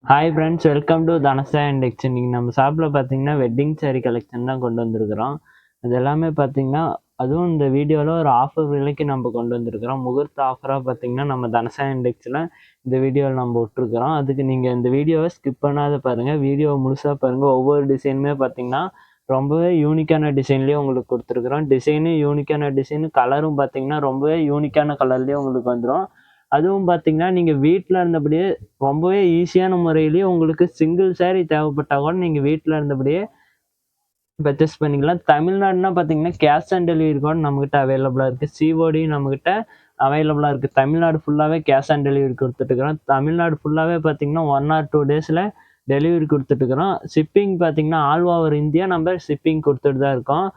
Hi friends, welcome to Dhanasa index. இன்னைக்கு நம்ம ஷாப்பில் பார்த்தீங்கன்னா வெட்டிங் சாரீ கலெக்ஷன் தான் கொண்டு வந்திருக்கிறோம். அது எல்லாமே பார்த்தீங்கன்னா, அதுவும் இந்த வீடியோவில் ஒரு ஆஃபர் விலைக்கு நம்ம கொண்டு வந்திருக்கிறோம். முகூர்த்த ஆஃபராக பார்த்தீங்கன்னா நம்ம தனசா இண்டெக்ஸில் இந்த வீடியோவில் நம்ம விட்டுருக்குறோம். அதுக்கு நீங்கள் இந்த வீடியோவை ஸ்கிப் பண்ணாத பாருங்கள், வீடியோவை முழுசாக பாருங்கள். ஒவ்வொரு டிசைனுமே பார்த்தீங்கன்னா ரொம்பவே யூனிக்கான டிசைன்லேயே உங்களுக்கு கொடுத்துருக்குறோம். டிசைனும் யூனிக்கான டிசைனு, கலரும் பார்த்தீங்கன்னா ரொம்பவே யூனிக்கான கலர்லேயே உங்களுக்கு வந்துடும். அதுவும் பார்த்தீங்கன்னா, நீங்க வீட்ல இருந்தபடியே ரொம்பவே ஈஸியான முறையிலேயே உங்களுக்கு சிங்கிள் சாரீ தேவைப்பட்டா கூட நீங்க வீட்ல இருந்தபடியே பர்ச்சேஸ் பண்ணிக்கலாம். தமிழ்நாடுனா பார்த்தீங்கன்னா, கேஷ் ஆன் டெலிவரி கூட நம்மகிட்ட அவைலபிளா இருக்கு. சிஓடி நம்மகிட்ட அவைலபிளா இருக்கு. தமிழ்நாடு ஃபுல்லாவே கேஷ் ஆன் டெலிவரி குடுத்துட்டுருக்கிறோம். தமிழ்நாடு ஃபுல்லாவே பார்த்தீங்கன்னா 1 ஆர் 2 டேஸ்ல டெலிவரி குடுத்துட்டுருக்கிறோம். ஷிப்பிங் பார்த்தீங்கன்னா ஆல் ஓவர் இந்தியா நம்ம ஷிப்பிங் குடுத்துட்டு தான் இருக்கோம்.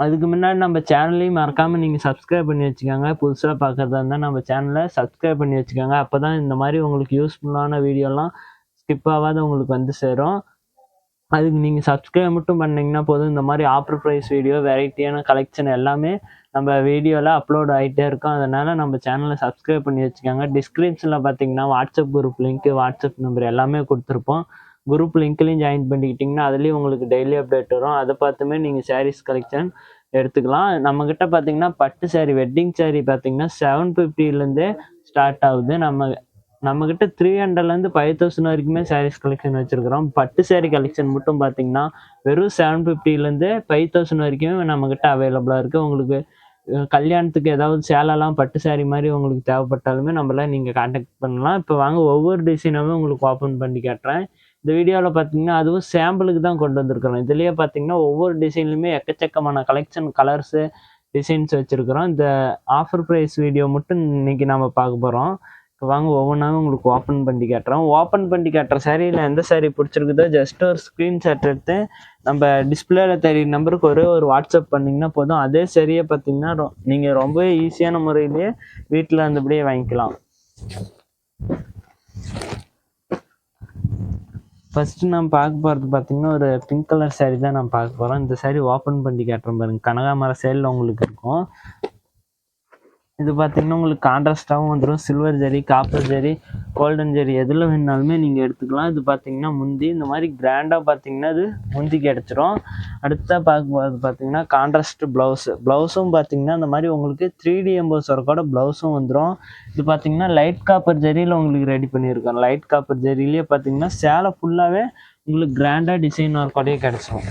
அதுக்கு முன்னாடி நம்ம சேனலையும் மறக்காம நீங்க சப்ஸ்கிரைப் பண்ணி வச்சுக்கோங்க. புதுசா பார்க்கறதா இருந்தா நம்ம சேனலை சப்ஸ்கிரைப் பண்ணி வச்சுக்கோங்க. அப்பதான் இந்த மாதிரி உங்களுக்கு யூஸ்ஃபுல்லான வீடியோலாம் ஸ்கிப் ஆகாத உங்களுக்கு வந்து சேரும். அதுக்கு நீங்க சப்ஸ்கிரைப் மட்டும் பண்ணீங்கன்னா போதும். இந்த மாதிரி ஆஃபர் ப்ரைஸ் வீடியோ, வெரைட்டியான கலெக்ஷன் எல்லாமே நம்ம வீடியோவில் அப்லோட் ஆகிட்டே இருக்கும். அதனால நம்ம சேனலை சப்ஸ்கிரைப் பண்ணி வச்சுக்கோங்க. டிஸ்கிரிப்ஷனில் பார்த்தீங்கன்னா WhatsApp group link, WhatsApp number எல்லாமே கொடுத்துருப்போம். குரூப் லிங்க்லையும் ஜாயின் பண்ணிக்கிட்டிங்கன்னா அதுலேயும் உங்களுக்கு டெய்லி அப்டேட் வரும். அதை பார்த்துமே நீங்கள் சாரீஸ் கலெக்ஷன் எடுத்துக்கலாம். நம்மக்கிட்ட பார்த்தீங்கன்னா பட்டு சாரீ, வெட்டிங் சாரீ பார்த்தீங்கன்னா 750லேருந்தே ஸ்டார்ட் ஆகுது. நம்மக்கிட்ட 300லேருந்து 5000 வரைக்குமே சாரீஸ் கலெக்ஷன் வச்சுருக்கிறோம். பட்டு சாரீ கலெக்ஷன் மட்டும் பார்த்தீங்கன்னா வெறும் 750லேருந்து 5000 வரைக்குமே நம்மக்கிட்ட அவைலபிளாக இருக்குது. உங்களுக்கு கல்யாணத்துக்கு ஏதாவது சேலைலாம் பட்டு சாரீ மாதிரி உங்களுக்கு தேவைப்பட்டாலுமே நம்மள நீங்கள் கான்டாக்ட் பண்ணலாம். இப்போ வாங்க ஒவ்வொரு டிசைனாகவே உங்களுக்கு ஓப்பன் பண்ணி காட்டுறேன். இந்த வீடியோவில் பார்த்தீங்கன்னா அதுவும் சாம்பிளுக்கு தான் கொண்டு வந்திருக்கிறோம். இதுலேயே பார்த்தீங்கன்னா ஒவ்வொரு டிசைன்லையுமே எக்கச்சக்கமான கலெக்ஷன், கலர்ஸு, டிசைன்ஸ் வச்சுருக்கிறோம். இந்த ஆஃபர் ப்ரைஸ் வீடியோ மட்டும் இன்னைக்கு நம்ம பார்க்க போகிறோம். இப்போ வாங்க ஒவ்வொன்றாவும் உங்களுக்கு ஓப்பன் பண்ணி காட்டுறோம். ஓப்பன் பண்ணி காட்டுற சாரியில் எந்த சாரீ பிடிச்சிருக்குதோ ஜஸ்ட் ஒரு ஸ்க்ரீன்ஷாட் எடுத்து நம்ம டிஸ்பிளேல தெரியுற நம்பருக்கு ஒரு வாட்ஸ்அப் பண்ணிங்கன்னா போதும். அதே சரியை பார்த்தீங்கன்னா நீங்கள் ரொம்பவே ஈஸியான முறையிலேயே வீட்டில் இருந்தபடியே வாங்கிக்கலாம். ஃபஸ்ட்டு நம்ம பார்க்க போகிறது பார்த்தீங்கன்னா ஒரு பிங்க் கலர் சாரீ தான் நம்ம பார்க்க போகிறோம். இந்த சாரீ ஓப்பன் பண்ணி காட்டுறோம் பாருங்க. கனகாமர சேலில் உங்களுக்கு இருக்கும். இது பார்த்தீங்கன்னா உங்களுக்கு கான்ட்ராஸ்டாகவும் வந்துடும். Silver zari, copper zari, golden zari எதில் வேணாலுமே நீங்கள் எடுத்துக்கலாம். இது பார்த்தீங்கன்னா முந்தி இந்த மாதிரி கிராண்டாக பார்த்தீங்கன்னா இது முந்தி கிடச்சிரும். அடுத்த பார்க்கும்போது பார்த்தீங்கன்னா கான்ட்ராஸ்ட் ப்ளவுஸும் பார்த்தீங்கன்னா இந்த மாதிரி உங்களுக்கு 3D எம்போஸ் ஒர்க்கோட ப்ளவுஸும் வந்துடும். இது பார்த்தீங்கன்னா லைட் காப்பர் ஜரியில் உங்களுக்கு ரெடி பண்ணியிருக்கோம். லைட் காப்பர் ஜரியிலே பார்த்தீங்கன்னா சேலை ஃபுல்லாகவே உங்களுக்கு கிராண்டாக டிசைன் ஒர்க்கோடையே கிடச்சிரும்.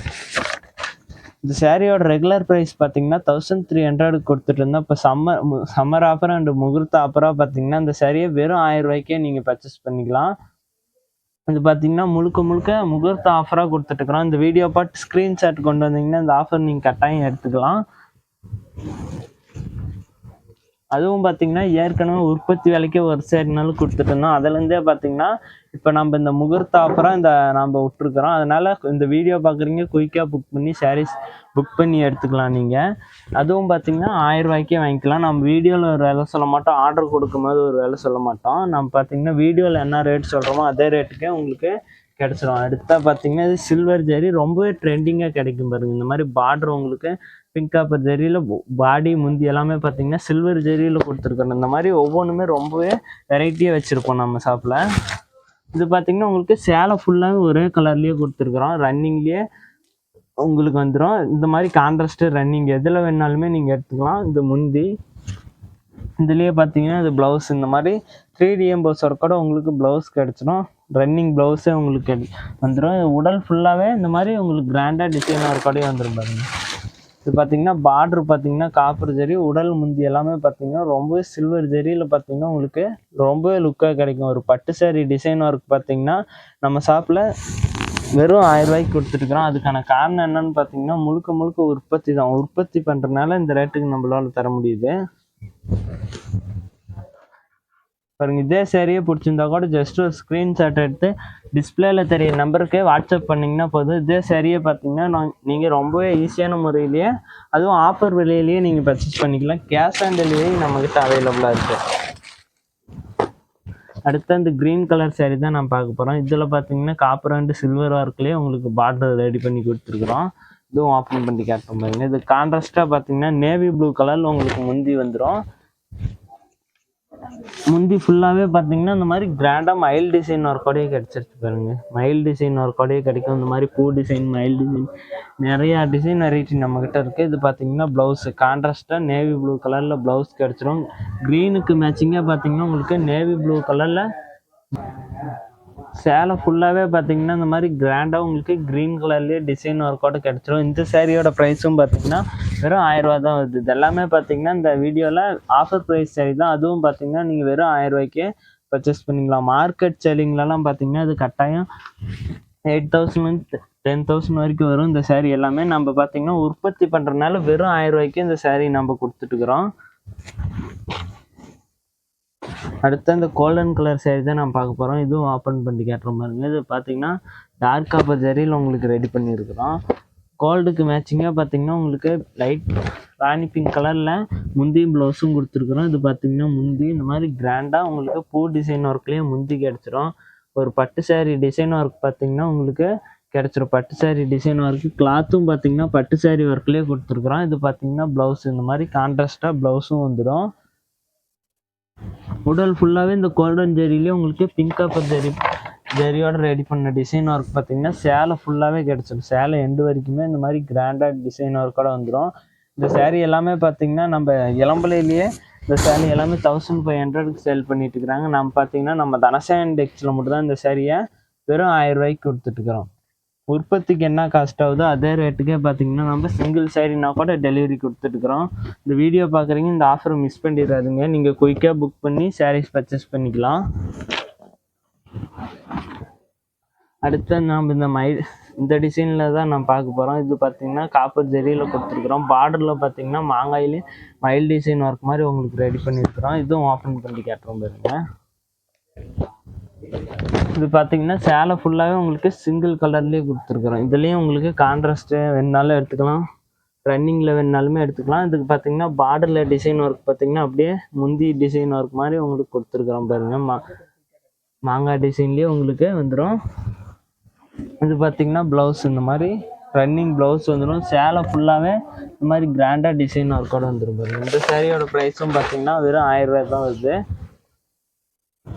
இந்த சாரியோட ரெகுலர் ப்ரைஸ் பார்த்தீங்கன்னா 1300 கொடுத்துட்டு இருந்தோம். இப்போ சம்மர் ஆஃபர் அண்ட் முகூர்த்த ஆஃபராக பார்த்தீங்கன்னா இந்த சாரியை வெறும் 1000 ரூபாய்க்கே நீங்கள் பர்ச்சேஸ் பண்ணிக்கலாம். இது பார்த்தீங்கன்னா முழுக்க முகூர்த்த ஆஃபராக கொடுத்துட்டுருக்குறோம். இந்த வீடியோ பார்த்து ஸ்க்ரீன்ஷாட் கொண்டு வந்தீங்கன்னா இந்த ஆஃபர் நீங்கள் கட்டாயம் எடுத்துக்கலாம். அதுவும் பார்த்தீங்கன்னா ஏற்கனவே உற்பத்தி விலைக்கே ஒரு சாரினாலும் கொடுத்துட்டு இருந்தோம். அதுலேருந்தே பார்த்தீங்கன்னா இப்போ நம்ம இந்த முகூர்த்த ஆஃபராக நம்ம விட்டுருக்குறோம். அதனால் இந்த வீடியோ பார்க்குறீங்க குயிக்காக புக் பண்ணி சாரீஸ் புக் பண்ணி எடுத்துக்கலாம் நீங்கள். அதுவும் பார்த்தீங்கன்னா 1000 ரூபாய்க்கே வாங்கிக்கலாம். நம்ம வீடியோவில் ஒரு விலை சொல்ல மாட்டோம், ஆர்டர் கொடுக்கும்போது ஒரு விலை சொல்ல மாட்டோம். நம்ம பார்த்தீங்கன்னா வீடியோவில் என்ன ரேட் சொல்கிறோமோ அதே ரேட்டுக்கே உங்களுக்கு கிடச்சிரும். அடுத்தா பார்த்தீங்கன்னா இது சில்வர் ஜரி ரொம்பவே ட்ரெண்டிங்காக கிடைக்கும் பாருங்கள். இந்த மாதிரி பார்டர் உங்களுக்கு பிங்க் காப்பர் ஜரியில் பாடி முந்தி எல்லாமே பார்த்தீங்கன்னா சில்வர் ஜரியில் கொடுத்துருக்கோம். இந்த மாதிரி ஒவ்வொன்றுமே ரொம்பவே வெரைட்டியாக வச்சுருப்போம் நம்ம ஷாப்பில். இது பார்த்தீங்கன்னா உங்களுக்கு சேலை ஃபுல்லாகவே ஒரே கலர்லேயே கொடுத்துருக்குறோம். ரன்னிங்லேயே உங்களுக்கு வந்துடும். இந்த மாதிரி கான்ட்ராஸ்ட்டு ரன்னிங் எதில் வேணாலுமே நீங்கள் எடுத்துக்கலாம். இது முந்தி இதுலேயே பார்த்தீங்கன்னா இது ப்ளவுஸ் இந்த மாதிரி 3D எம்போஸ் ஒர்க்கோட உங்களுக்கு ப்ளவுஸ் கிடச்சிடும். ரன்னிங் ப்ளவுஸே உங்களுக்கு வந்துடும். உடல் ஃபுல்லாகவே இந்த மாதிரி உங்களுக்கு கிராண்டாக டிசைன் ஒர்க்கோடயே வந்துடும் பாருங்க. இது பார்த்தீங்கன்னா பார்டர் பார்த்தீங்கன்னா காப்பர் ஜரி, உடல் முந்தி எல்லாமே பார்த்தீங்கன்னா ரொம்பவே சில்வர் ஜரியில் பார்த்தீங்கன்னா உங்களுக்கு ரொம்பவே லுக்காக கிடைக்கும். ஒரு பட்டு சாரி டிசைன் ஒர்க் பார்த்தீங்கன்னா நம்ம ஷாப்பில் வெறும் 1000 ரூபாய்க்கு கொடுத்துருக்குறோம். அதுக்கான காரணம் என்னன்னு பார்த்தீங்கன்னா முழுக்க உற்பத்தி தான். உற்பத்தி பண்ணுறதுனால இந்த ரேட்டுக்கு நம்மளால தர முடியுது பாருங்க. இதே சாரியே பிடிச்சிருந்தா கூட ஜஸ்ட் ஒரு ஸ்க்ரீன்ஷாட் எடுத்து டிஸ்பிளேல தெரிய நம்பருக்கு வாட்ஸ்அப் பண்ணிங்கன்னா போதும். இதே சாரியே பார்த்தீங்கன்னா நீங்கள் ரொம்பவே ஈஸியான முறையிலேயே அதுவும் ஆஃபர் விலையிலேயே நீங்கள் பர்ச்சேஸ் பண்ணிக்கலாம். கேஷ் ஆன் டெலிவரி நம்மக்கிட்ட அவைலபிளாக இருக்குது. அடுத்து அந்த க்ரீன் கலர் சாரீ தான் நான் பார்க்க போகிறோம். இதில் பார்த்தீங்கன்னா காப்பர் அண்ட் சில்வர் ஒர்க்லேயே உங்களுக்கு பார்டர் ரெடி பண்ணி கொடுத்துருக்குறோம். இதுவும் ஓப்பன் பண்ணி காட்டுறோம் பாருங்க. இது கான்ட்ராஸ்ட்டாக பார்த்தீங்கன்னா நேவி ப்ளூ கலரில் உங்களுக்கு முந்தி வந்துடும். முந்தி ஃபுல்லாகவே பார்த்தீங்கன்னா இந்த மாதிரி கிராண்டாக மயில் டிசைன் ஒர்க்கோடையே கிடச்சிருச்சு பாருங்க. மயில் டிசைன் ஒர்க்கோடையே கிடைக்கும். இந்த மாதிரி பூ டிசைன், மயில் டிசைன், நிறையா டிசைன் வெரைட்டி நம்மக்கிட்ட இருக்குது. இது பார்த்தீங்கன்னா ப்ளவுஸு கான்ட்ராஸ்ட்டாக நேவி ப்ளூ கலரில் ப்ளவுஸ் கிடச்சிரும். க்ரீனுக்கு மேட்சிங்காக பார்த்தீங்கன்னா உங்களுக்கு நேவி ப்ளூ கலரில் சேலை ஃபுல்லாகவே பார்த்தீங்கன்னா இந்த மாதிரி கிராண்டாக உங்களுக்கு க்ரீன் கலர்லேயே டிசைன் ஒர்க்கோட கிடச்சிரும். இந்த சேரீயோட ப்ரைஸும் பார்த்தீங்கன்னா வெறும் 1000 ரூபா தான் வருது. இது எல்லாமே பார்த்தீங்கன்னா இந்த வீடியோவில் ஆஃபர் ப்ரைஸ் சேரீ தான். அதுவும் பார்த்தீங்கன்னா நீங்கள் வெறும் 1000 ரூபாய்க்கே பர்ச்சேஸ் பண்ணிக்கலாம். மார்க்கெட் செல்லிங்லலாம் பார்த்தீங்கன்னா அது கட்டாயம் 8000 10,000 வரைக்கும் வரும். இந்த சேரீ எல்லாமே நம்ம பார்த்தீங்கன்னா உற்பத்தி பண்ணுறதுனால வெறும் 1000 ரூபாய்க்கு இந்த சேரீ நம்ம கொடுத்துட்டுருக்குறோம். அடுத்து இந்த கோல்டன் கலர் சேரீ தான் நம்ம பார்க்க போகிறோம். இதுவும் ஓப்பன் பண்ணி கேட்டுற பாருங்க. இது பார்த்தீங்கன்னா டார்க் காப்பர் ஜரியில் உங்களுக்கு ரெடி பண்ணியிருக்கிறோம். கோல்டுக்கு மேட்சிங்காக பார்த்தீங்கன்னா உங்களுக்கு லைட் ராணி பிங்க் கலரில் முந்தியும் ப்ளவுஸும் கொடுத்துருக்குறோம். இது பார்த்தீங்கன்னா முந்தி இந்த மாதிரி கிராண்டாக உங்களுக்கு பூ டிசைன் ஒர்க்லேயே முந்தி கிடச்சிரும். ஒரு பட்டு சேரீ டிசைன் ஒர்க் பார்த்தீங்கன்னா உங்களுக்கு கிடச்சிரும். பட்டு சேரீ டிசைன் ஒர்க்கு கிளாத்தும் பார்த்தீங்கன்னா பட்டு சேரீ ஒர்க்லேயே கொடுத்துருக்குறோம். இது பார்த்தீங்கன்னா ப்ளவுஸ் இந்த மாதிரி கான்ட்ராஸ்ட்டாக ப்ளவுஸும் வந்துடும். உடல் ஃபுல்லாகவே இந்த கோல்டன் ஜெரியிலே உங்களுக்கு பிங்க் காப்பர் ஜெரியோட ரெடி பண்ண டிசைன் ஒர்க் பார்த்தீங்கன்னா சேலை ஃபுல்லாகவே கிடச்சிடும். சேலை எண்டு வரைக்குமே இந்த மாதிரி கிராண்டாக டிசைன் ஒர்க்கோட வந்துடும். இந்த சேரீ எல்லாமே பார்த்தீங்கன்னா நம்ம இளம்பலையிலேயே இந்த சேரீ எல்லாமே 1500க்கு சேல் பண்ணிட்டு இருக்கிறாங்க. நம்ம பார்த்தீங்கன்னா நம்ம தனசேன் டெக்ஸ்டில் மட்டும் தான் இந்த சேரீயை வெறும் 1000 ரூபாய்க்கு கொடுத்துட்ருக்குறோம். உற்பத்திக்கு என்ன காஸ்ட் ஆகுதோ அதே ரேட்டுக்கே பார்த்தீங்கன்னா நம்ம சிங்கிள் சேரீனா கூட டெலிவரி கொடுத்துட்டுருக்குறோம். இந்த வீடியோ பார்க்குறீங்க, இந்த ஆஃபரை மிஸ் பண்ணிடாதீங்க. நீங்கள் குயிக்காக புக் பண்ணி சாரீஸ் பர்ச்சேஸ் பண்ணிக்கலாம். அடுத்து நம்ம இந்த டிசைனில் தான் நம்ம பார்க்க போகிறோம். இது பார்த்தீங்கன்னா காப்பர் ஜெரியில் கொடுத்துருக்குறோம். பார்டரில் பார்த்தீங்கன்னா மாங்காயிலே மயில் டிசைன் ஒர்க் மாதிரி உங்களுக்கு ரெடி பண்ணியிருக்கிறோம். இதுவும் ஓப்பன் பண்ணி கேட்டுறோம் பாருங்க. இது பார்த்தீங்கன்னா சேலை ஃபுல்லாகவே உங்களுக்கு சிங்கிள் கலர்லேயே கொடுத்துருக்குறோம். இதுலேயும் உங்களுக்கு கான்ட்ராஸ்ட்டு வேணுனாலும் எடுத்துக்கலாம், ரன்னிங்கில் வேணுனாலுமே எடுத்துக்கலாம். இதுக்கு பார்த்தீங்கன்னா பார்டரில் டிசைன் ஒர்க் பார்த்தீங்கன்னா அப்படியே முந்தி டிசைன் ஒர்க் மாதிரி உங்களுக்கு கொடுத்துருக்குறோம் பாருங்கள். மாங்காய் டிசைன்லேயே உங்களுக்கு வந்துடும். இது பார்த்தீங்கன்னா ப்ளவுஸ் இந்த மாதிரி ரன்னிங் ப்ளவுஸ் வந்துடும். சேலை ஃபுல்லாகவே இந்த மாதிரி கிராண்டாக டிசைன் ஒர்க்கோட வந்துடும் பாருங்கள். இந்த சேரீயோட ப்ரைஸும் பார்த்தீங்கன்னா வெறும் 1000 ரூபாய் தான் வருது.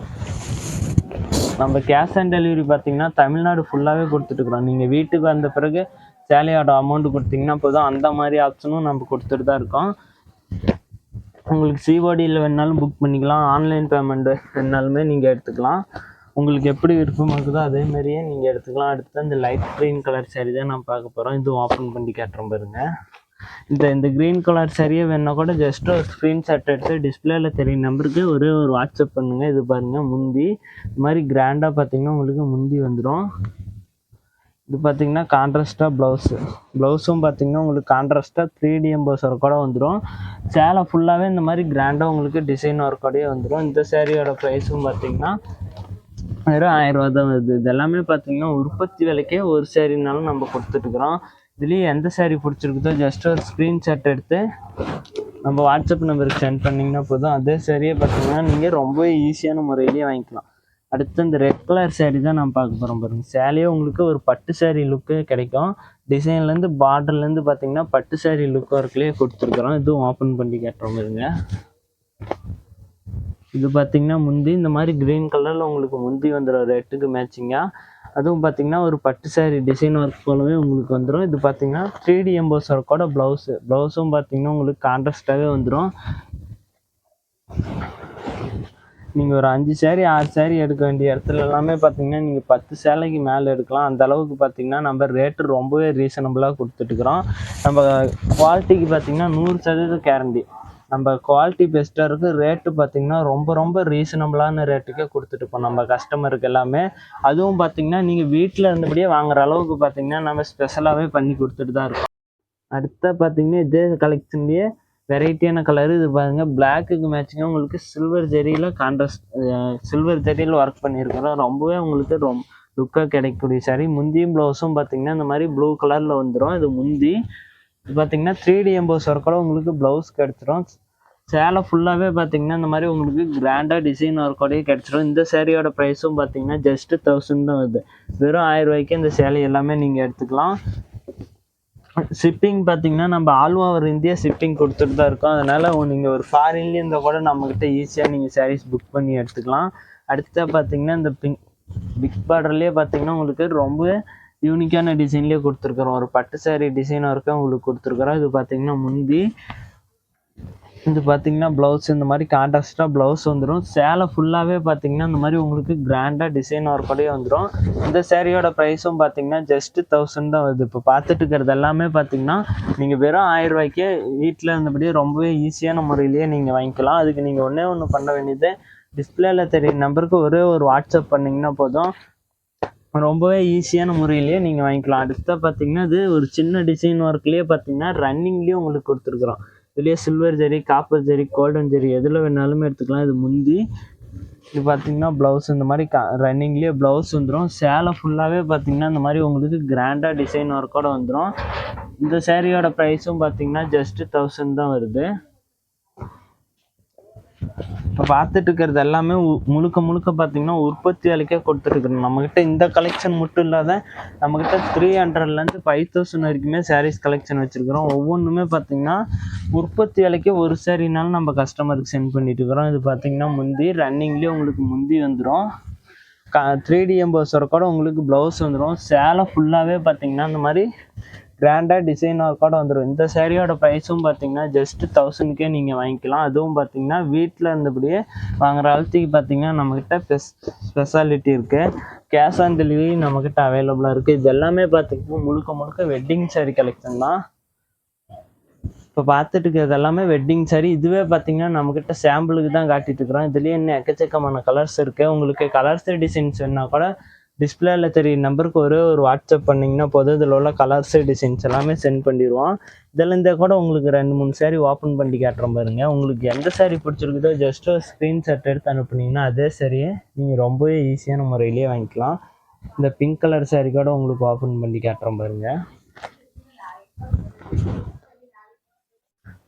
நம்ம கேஷ் ஆன் டெலிவரி பார்த்தீங்கன்னா தமிழ்நாடு ஃபுல்லாகவே கொடுத்துட்ருக்குறோம். நீங்கள் வீட்டுக்கு வந்த பிறகு சேலையோட அமௌண்ட்டு கொடுத்தீங்கன்னா போதும். அந்த மாதிரி ஆப்ஷனும் நம்ம கொடுத்துட்டு தான் இருக்கோம். உங்களுக்கு சிஓடியில் வேணுனாலும் புக் பண்ணிக்கலாம், ஆன்லைன் பேமெண்ட் வேணுனாலுமே நீங்கள் எடுத்துக்கலாம். உங்களுக்கு எப்படி விருப்பமாக இருக்குதோ அதே மாதிரியே நீங்கள் எடுத்துக்கலாம். அடுத்து இந்த லைட் க்ரீன் கலர் சேரீ தான் நம்ம பார்க்க போகிறோம். இது ஓப்பன் பண்ணி கேட்டுறோம் பாருங்கள். இந்த க்ரீன் கலர் சரியே வேணா கூட ஜஸ்ட் ஒரு ஸ்க்ரீன்ஷாட் எடுத்து டிஸ்பிளேல தெரியும் நம்பருக்கு ஒரே ஒரு வாட்ஸ்அப் பண்ணுங்கள். இது பாருங்கள் முந்தி இது மாதிரி கிராண்டாக பார்த்தீங்கன்னா உங்களுக்கு முந்தி வந்துடும். இது பார்த்தீங்கன்னா கான்ட்ராஸ்ட்டாக ப்ளவுஸும் பார்த்தீங்கன்னா உங்களுக்கு கான்ட்ராஸ்ட்டாக 3D எம்போஸ் ஒர்க்கோட வந்துடும். சேலை ஃபுல்லாகவே இந்த மாதிரி கிராண்டாக உங்களுக்கு டிசைன் ஒர்க்கோடையே வந்துடும். இந்த சேரீயோட ப்ரைஸும் பார்த்தீங்கன்னா வெறும் 1000 ரூபா தான் வருது. இது எல்லாமே பார்த்தீங்கன்னா உற்பத்தி விலைக்கே ஒரு சேரீனாலும் நம்ம கொடுத்துட்ருக்குறோம். இதுலேயே எந்த சேரீ பிடிச்சிருக்குதோ ஜஸ்ட் ஒரு ஸ்க்ரீன்ஷாட் எடுத்து நம்ம வாட்ஸ்அப் நம்பருக்கு சென்ட் பண்ணிங்கன்னா போதும். அதே சேரீயே பார்த்தீங்கன்னா நீங்கள் ரொம்ப ஈஸியான முறையிலேயே வாங்கிக்கலாம். அடுத்து இந்த ரெட் கலர் சேரீ தான் நம்ம பார்க்க போகிறோம் பாருங்கள். சேலையே உங்களுக்கு ஒரு பட்டு சேரீ லுக்கு கிடைக்கும். டிசைன்லேருந்து பார்டர்லேருந்து பார்த்தீங்கன்னா பட்டு சேரீ லுக் ஒர்க்லேயே கொடுத்துருக்குறோம். இதுவும் ஓப்பன் பண்ணி கேட்டுறோம் பாருங்க. இது பார்த்தீங்கன்னா முந்தி இந்த மாதிரி க்ரீன் கலரில் உங்களுக்கு முந்தி வந்துடும் ரெட்டுக்கு மேட்சிங்காக. அதுவும் பார்த்தீங்கன்னா ஒரு பட்டு சேரீ டிசைன் ஒர்க் போலவே உங்களுக்கு வந்துடும். இது பார்த்தீங்கன்னா 3D எம்போஸ் ஒர்க்கோட ப்ளவுஸும் பார்த்தீங்கன்னா உங்களுக்கு கான்ட்ராஸ்டாகவே வந்துடும். நீங்கள் ஒரு 5 சேரீ 6 சேரீ எடுக்க வேண்டிய இடத்துல எல்லாமே பார்த்தீங்கன்னா நீங்கள் 10 சேலைக்கு மேலே எடுக்கலாம். அந்த அளவுக்கு பார்த்தீங்கன்னா நம்ம ரேட்டு ரொம்பவே ரீசனபுளாக கொடுத்துட்டுருக்குறோம். நம்ம குவாலிட்டிக்கு பார்த்தீங்கன்னா 100% கேரண்டி. நம்ம குவாலிட்டி பெஸ்ட்டாக இருக்குது. ரேட்டு பார்த்திங்கன்னா ரொம்ப ரீசனபுளான ரேட்டுக்கே கொடுத்துட்ருப்போம் நம்ம கஸ்டமருக்கு எல்லாமே. அதுவும் பார்த்திங்கன்னா நீங்கள் வீட்டில் இருந்தபடியே வாங்குகிற அளவுக்கு பார்த்திங்கன்னா நம்ம ஸ்பெஷலாகவே பண்ணி கொடுத்துட்டு தான் இருக்கோம். அடுத்த பார்த்திங்கன்னா இதே கலெக்ஷன்லேயே வெரைட்டியான கலரு இது பாருங்கள். பிளாக்குக்கு மேட்சிங்காக உங்களுக்கு சில்வர் ஜெரியில் ஒர்க் பண்ணியிருக்கிறோம். ரொம்பவே உங்களுக்கு லுக்காக கிடைக்கக்கூடிய சாரி. முந்தியும் ப்ளவுஸும் பார்த்திங்கன்னா இந்த மாதிரி ப்ளூ கலரில் வந்துடும். இது முந்தி. இது பார்த்தீங்கன்னா 3D எம்போஸ் ஒர்க்கோட உங்களுக்கு ப்ளவுஸ் கிடச்சிரும். சேலை ஃபுல்லாகவே பார்த்தீங்கன்னா இந்த மாதிரி உங்களுக்கு கிராண்டாக டிசைன் ஒர்க்கோடயே கிடச்சிரும். இந்த சேரீயோட ப்ரைஸும் பார்த்தீங்கன்னா ஜஸ்ட்டு 1000 தான் வருது. வெறும் 1000 ரூபாய்க்கு இந்த சேலை எல்லாமே நீங்கள் எடுத்துக்கலாம். ஷிப்பிங் பார்த்தீங்கன்னா நம்ம ஆல் ஓவர் இந்தியா ஷிப்பிங் கொடுத்துட்டு தான் இருக்கோம். அதனால் நீங்கள் ஒரு ஃபாரின்லேயும் இருந்தால் கூட நம்மக்கிட்ட ஈஸியாக நீங்கள் சாரீஸ் புக் பண்ணி எடுத்துக்கலாம். அடுத்த பார்த்தீங்கன்னா இந்த பிக் பார்டர்லேயே பார்த்தீங்கன்னா உங்களுக்கு ரொம்ப யூனிக்கான டிசைன்லேயே கொடுத்துருக்குறோம். ஒரு பட்டு சாரீ டிசைனாக இருக்க உங்களுக்கு கொடுத்துருக்குறோம். இது பார்த்தீங்கன்னா முந்தி, இது பார்த்தீங்கன்னா ப்ளவுஸ், இந்த மாதிரி கான்ட்ராஸ்டாக ப்ளவுஸ் வந்துடும். சேலை ஃபுல்லாகவே பார்த்தீங்கன்னா இந்த மாதிரி உங்களுக்கு கிராண்டாக டிசைன் ஒர்க்கோடயே வந்துடும். இந்த சேரீயோட ப்ரைஸும் பார்த்தீங்கன்னா ஜஸ்ட்டு 1000 தான் வருது. இப்போ பார்த்துட்டு இருக்கிறது எல்லாமே பார்த்தீங்கன்னா நீங்கள் வெறும் 1000 ரூபாய்க்கே வீட்டில் இருந்தபடியே ரொம்பவே ஈஸியான முறையிலேயே நீங்கள் வாங்கிக்கலாம். அதுக்கு நீங்கள் ஒன்று பண்ண வேண்டியது, டிஸ்பிளேல தெரிய நம்பருக்கு ஒரே ஒரு வாட்ஸ்அப் பண்ணிங்கன்னா போதும், ரொம்பவே ஈஸியான முறையிலேயே நீங்கள் வாங்கிக்கலாம். அடுத்த பார்த்தீங்கன்னா இது ஒரு சின்ன டிசைன் ஒர்க்லேயே பார்த்தீங்கன்னா ரன்னிங்லேயே உங்களுக்கு கொடுத்துருக்குறோம். இதுலேயே சில்வர் ஜெரி, காப்பர் ஜெரி, கோல்டன் ஜெரி எதில் வேணாலுமே எடுத்துக்கலாம். இது முந்தி, இது பார்த்தீங்கன்னா ப்ளவுஸ், இந்த மாதிரி ரன்னிங்லேயே ப்ளவுஸ் வந்துடும். சேலை ஃபுல்லாகவே பார்த்தீங்கன்னா இந்த மாதிரி உங்களுக்கு கிராண்டாக டிசைன் ஒர்க்கோடு வந்துடும். இந்த சேரீயோட ப்ரைஸும் பார்த்தீங்கன்னா ஜஸ்ட்டு 1000 தான் வருது. இப்போ பார்த்துட்டு இருக்கிறது எல்லாமே முழுக்க பார்த்தீங்கன்னா உற்பத்தி விலைக்கே கொடுத்துருக்குறோம். நம்மக்கிட்ட இந்த கலெக்ஷன் மட்டும் இல்லாத நம்மக்கிட்ட 300லேருந்து 5000 வரைக்குமே சாரீஸ் கலெக்ஷன் வச்சுருக்கிறோம். ஒவ்வொன்றுமே பார்த்தீங்கன்னா உற்பத்தி விலைக்கே ஒரு சாரினாலும் நம்ம கஸ்டமருக்கு சென்ட் பண்ணிட்டு இருக்கிறோம். இது பார்த்தீங்கன்னா முந்தி, ரன்னிங்லேயே உங்களுக்கு முந்தி வந்துடும். 3D எம்போஸ் ஒர்க்கோட உங்களுக்கு ப்ளவுஸ் வந்துடும். சேலை ஃபுல்லாகவே பார்த்தீங்கன்னா இந்த மாதிரி கிராண்டாக டிசைன் ஒர்க்கோட வந்துடும். இந்த சேரீயோட ப்ரைஸும் பார்த்தீங்கன்னா ஜஸ்ட்டு 1000க்கே நீங்கள் வாங்கிக்கலாம். அதுவும் பார்த்தீங்கன்னா வீட்டில் இருந்தபடியே வாங்குற அளவுக்கு பார்த்தீங்கன்னா நம்மக்கிட்ட ஸ்பெஷாலிட்டி இருக்குது. கேஷ் ஆன் டெலிவரி நம்மக்கிட்ட அவைலபிளாக இருக்குது. இது எல்லாமே பார்த்தீங்கன்னா முழுக்க வெட்டிங் சாரீ கலெக்ஷன் தான். இப்போ பார்த்துட்டு இருக்கிறது எல்லாமே வெட்டிங் சாரீ. இதுவே பார்த்தீங்கன்னா நம்மக்கிட்ட சாம்பிளுக்கு தான் காட்டிட்டு இருக்கிறோம். இதுலேயே இன்னும் எக்கச்சக்கமான கலர்ஸ் இருக்குது. உங்களுக்கு கலர்ஸ் டிசைன்ஸ் வேணா கூட டிஸ்பிளேல தெரிய நம்பருக்கு ஒரே ஒரு வாட்ஸ்அப் பண்ணிங்கன்னா போதும், இதில் உள்ள கலர்ஸ் டிசைன்ஸ் எல்லாமே சென்ட் பண்ணிடுவோம். இதிலேருந்தே கூட உங்களுக்கு 2-3 சாரீ ஓப்பன் பண்ணி காட்டுறோம் பாருங்க. உங்களுக்கு எந்த சாரீ பிடிச்சிருக்குதோ ஜஸ்ட் ஒரு ஸ்க்ரீன்ஷாட் எடுத்து அனுப்புனீங்கன்னா அதே சாரியை நீங்கள் ரொம்பவே ஈஸியான முறையிலேயே வாங்கிக்கலாம். இந்த பிங்க் கலர் சாரீ கூட உங்களுக்கு ஓப்பன் பண்ணி காட்டுறோம் பாருங்க.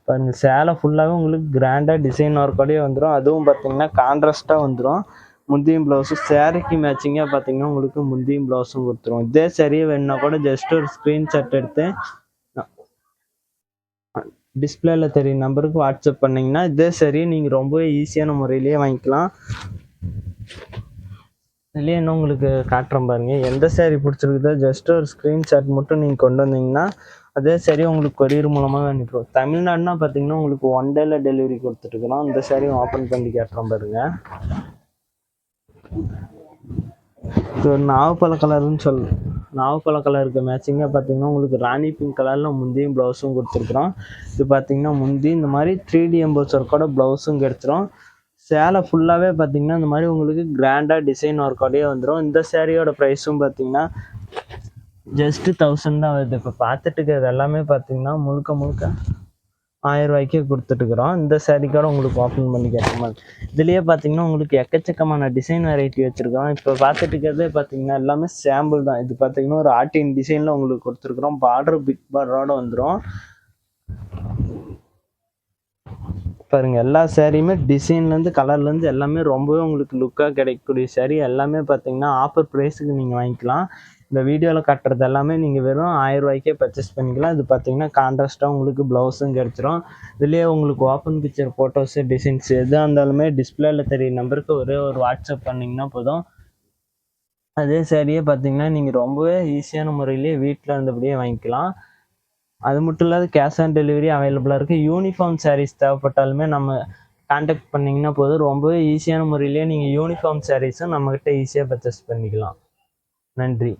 பாருங்கள், சேலை ஃபுல்லாகவே உங்களுக்கு கிராண்டாக டிசைன் ஒர்க்கோடயே வந்துடும். அதுவும் பார்த்தீங்கன்னா கான்ட்ராஸ்ட்டாக வந்துடும். முந்தியும் ப்ளவுஸும் சேரீக்கு மேட்சிங்காக பார்த்தீங்கன்னா உங்களுக்கு முந்தியும் ப்ளவுஸும் கொடுத்துருவோம். இதே சரியாக வேணுன்னா கூட ஜஸ்ட் ஒரு ஸ்க்ரீன்ஷாட் எடுத்து டிஸ்பிளேல தெரிய நம்பருக்கு வாட்ஸ்அப் பண்ணிங்கன்னா இதே சரியை நீங்கள் ரொம்பவே ஈஸியான முறையிலேயே வாங்கிக்கலாம். இதுலேயே இன்னும் உங்களுக்கு காட்டுறோம் பாருங்கள். எந்த சாரீ பிடிச்சிருக்குதோ ஜஸ்ட் ஒரு ஸ்க்ரீன்ஷாட் மட்டும் நீங்கள் கொண்டு வந்தீங்கன்னா அதே சரி உங்களுக்கு கொரியர் மூலமாக அனுப்பிடுவோம். தமிழ்நாடுனா பார்த்தீங்கன்னா உங்களுக்கு 1 டேல டெலிவரி கொடுத்துட்டுருக்குறோம். இந்த சாரியும் ஓப்பன் பண்ணி கேட்டுறோம் பாருங்க. இது ஒரு நாவப்பழ கலருக்கு மேட்சிங்காக பார்த்தீங்கன்னா உங்களுக்கு ராணி பிங்க் கலரில் முந்தியும் ப்ளவுஸும் கொடுத்துருக்குறோம். இது பார்த்தீங்கன்னா முந்தி இந்த மாதிரி 3D எம்போஸ் ஒர்க்கோட ப்ளவுஸும் கிடச்சிரும். சேலை ஃபுல்லாகவே பார்த்தீங்கன்னா இந்த மாதிரி உங்களுக்கு கிராண்டாக டிசைன் ஒர்க்கோடையே வந்துடும். இந்த சேரீயோட ப்ரைஸும் பார்த்தீங்கன்னா ஜஸ்ட்டு 1000 தான் வருது. இப்போ பார்த்துட்டு இருக்கிறது எல்லாமே பார்த்தீங்கன்னா முழுக்க 1000 ரூபாய்க்கே கொடுத்துட்டுருக்குறோம். இந்த சாரீக்கோட உங்களுக்கு ஓப்பன் பண்ணி கேட்ட மாதிரி இதுலேயே பார்த்தீங்கன்னா உங்களுக்கு எக்கச்சக்கமான டிசைன் வெரைட்டி வச்சுருக்கோம். இப்போ பார்த்துட்டு இருக்கிறதே பார்த்தீங்கன்னா எல்லாமே சாம்பிள் தான். இது பார்த்தீங்கன்னா ஒரு ஆர்டின் டிசைனில் உங்களுக்கு கொடுத்துருக்குறோம். பார்டர் பிக் பார்டரோடு வந்துடும். பாருங்க, எல்லா சாரியுமே டிசைன்லேருந்து கலர்லேருந்து எல்லாமே ரொம்பவே உங்களுக்கு லுக்காக கிடைக்கக்கூடிய சாரீ. எல்லாமே பார்த்தீங்கன்னா ஆஃபர் ப்ரைஸுக்கு நீங்கள் வாங்கிக்கலாம். இந்த வீடியோவில் காட்டுறது எல்லாமே நீங்கள் வெறும் 1000 ரூபாய்க்கே பர்ச்சேஸ் பண்ணிக்கலாம். இது பார்த்தீங்கன்னா கான்ட்ராஸ்ட்டாக உங்களுக்கு ப்ளவுஸும் கிடச்சிரும். இதுலேயே உங்களுக்கு ஓப்பன் பிக்சர் ஃபோட்டோஸு டிசைன்ஸ் எதாக இருந்தாலுமே டிஸ்பிளேல தெரிய நம்பருக்கு ஒரே ஒரு வாட்ஸ்அப் பண்ணிங்கன்னா போதும், அதே சாரியே பார்த்தீங்கன்னா நீங்கள் ரொம்பவே ஈஸியான முறையிலேயே வீட்டில் இருந்தபடியே வாங்கிக்கலாம். அது மட்டும் இல்லாத கேஷ் ஆன் டெலிவரி அவைலபிளாக இருக்குது. யூனிஃபார்ம் சாரீஸ் தேவைப்பட்டாலுமே நம்ம கான்டாக்ட் பண்ணிங்கன்னா போதும், ரொம்பவே ஈஸியான முறையிலேயே நீங்கள் யூனிஃபார்ம் சாரீஸும் நம்மக்கிட்ட ஈஸியாக பர்ச்சேஸ் பண்ணிக்கலாம். நன்றி.